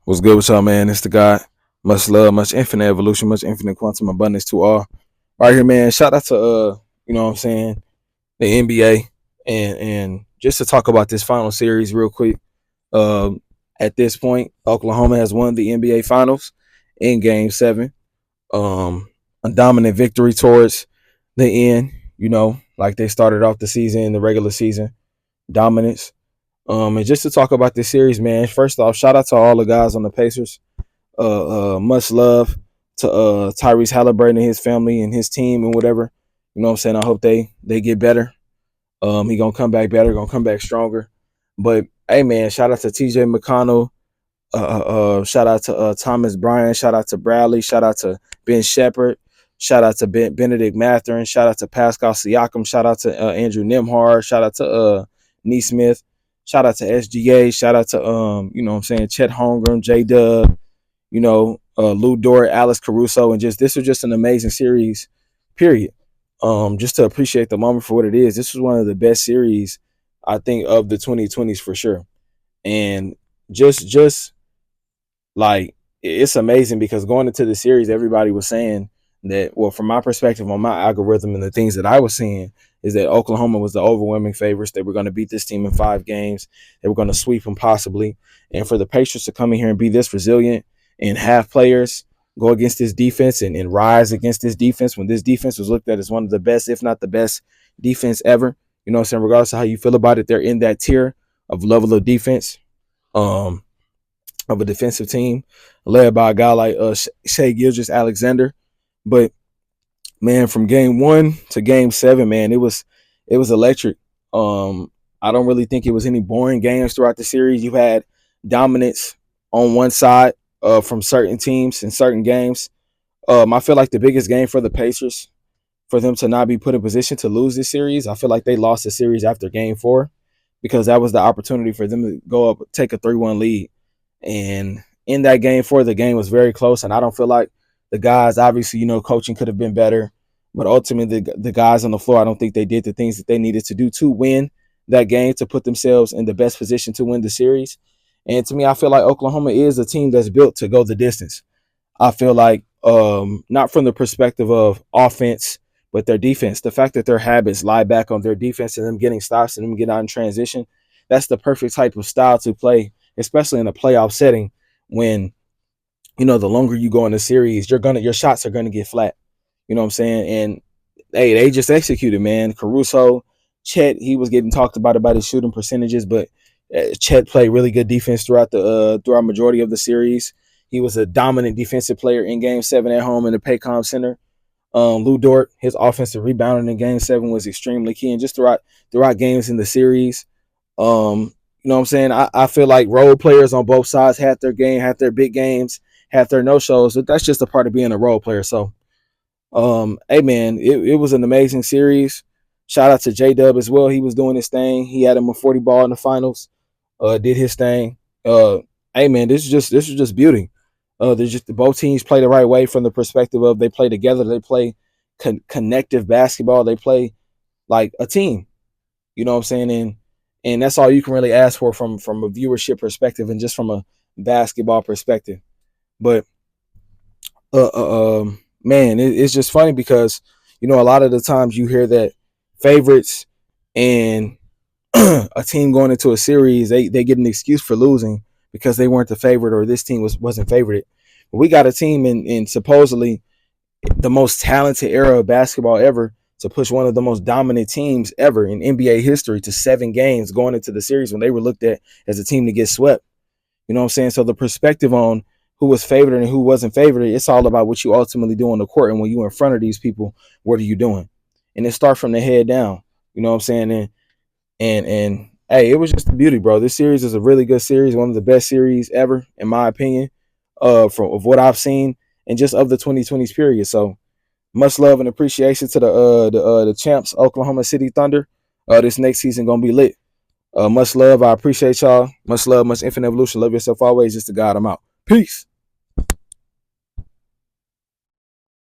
What's good with y'all, man? It's the God. Much love, much infinite evolution, much infinite quantum abundance to all. Right here, man. Shout out to you know what I'm saying, the NBA and just to talk about this final series real quick. Um, at this point, Oklahoma has won the NBA finals in game seven. A dominant victory towards the end, like they started off the season in the regular season. Dominance. And just to talk about this series, man. First off, shout out to all the guys on the Pacers. Much love to Tyrese Halliburton and his family and his team and whatever. You know what I'm saying? I hope they get better. He gonna come back better, gonna come back stronger. But hey, man, shout out to TJ McConnell. Shout out to Thomas Bryant. Shout out to Bradley. Shout out to Ben Shepherd. Shout out to Benedict Mathurin. Shout out to Pascal Siakam. Shout out to Andrew Nimhard. Shout out to Neesmith. Shout out to SGA. Shout out to you know what I'm saying, Chet Holmgren, J Dub, Lou Dort, Alex Caruso, and just this was just an amazing series, period. Just to appreciate the moment for what it is. This was one of the best series, I think, of the 2020s for sure. And just like it's amazing because going into the series, everybody was saying that, well, from my perspective on my algorithm and the things that I was seeing is that Oklahoma was the overwhelming favorites. They were going to beat this team in 5 games. They were going to sweep them possibly. And for the Pacers to come in here and be this resilient and have players go against this defense and rise against this defense when this defense was looked at as one of the best, if not the best defense ever. You know what I'm saying? Regardless of how you feel about it, they're in that tier of level of defense. Of a defensive team led by a guy like Shai Gilgeous-Alexander. But man, from game 1 to game 7, man, it was electric. I don't really think it was any boring games throughout the series. You had dominance on one side from certain teams in certain games. I feel like the biggest game for the Pacers, for them to not be put in position to lose this series, I feel like they lost the series after game 4 because that was the opportunity for them to go up, take a 3-1 lead. And in that game 4, the game was very close. And I don't feel like the guys, obviously, coaching could have been better. But ultimately, the guys on the floor, I don't think they did the things that they needed to do to win that game, to put themselves in the best position to win the series. And to me, I feel like Oklahoma is a team that's built to go the distance. I feel like not from the perspective of offense, but their defense. The fact that their habits lie back on their defense and them getting stops and them getting out in transition, that's the perfect type of style to play, especially in a playoff setting when, the longer you go in the series, your shots are gonna get flat. You know what I'm saying? And hey, they just executed, man. Caruso, Chet, he was getting talked about his shooting percentages, but Chet played really good defense throughout majority of the series. He was a dominant defensive player in game 7 at home in the Paycom Center. Lou Dort, his offensive rebounding in game 7 was extremely key. And just throughout games in the series, you know what I'm saying? I feel like role players on both sides had their game, had their big games, had their no-shows. But that's just a part of being a role player. So, hey, man, it was an amazing series. Shout out to J-Dub as well. He was doing his thing. He had him a 40 ball in the finals, did his thing. Hey, man, this is just beauty. There's just both teams play the right way from the perspective of they play together. They play connective basketball. They play like a team. You know what I'm saying? And that's all you can really ask for from a viewership perspective and just from a basketball perspective. But man, it's just funny because a lot of the times you hear that favorites and a team going into a series, they get an excuse for losing because they weren't the favorite or this team wasn't favored. But we got a team in supposedly the most talented era of basketball ever to push one of the most dominant teams ever in NBA history to 7 games going into the series when they were looked at as a team to get swept. You know what I'm saying? So the perspective on who was favored and who wasn't favored, it's all about what you ultimately do on the court. And when you're in front of these people, what are you doing? And it starts from the head down. You know what I'm saying? And hey, it was just a beauty, bro. This series is a really good series, one of the best series ever, in my opinion, of what I've seen and just of the 2020s period. So much love and appreciation to the champs, Oklahoma City Thunder. This next season gonna be lit. Much love. I appreciate y'all. Much love, much infinite evolution. Love yourself always. Just the God. I'm out. Peace.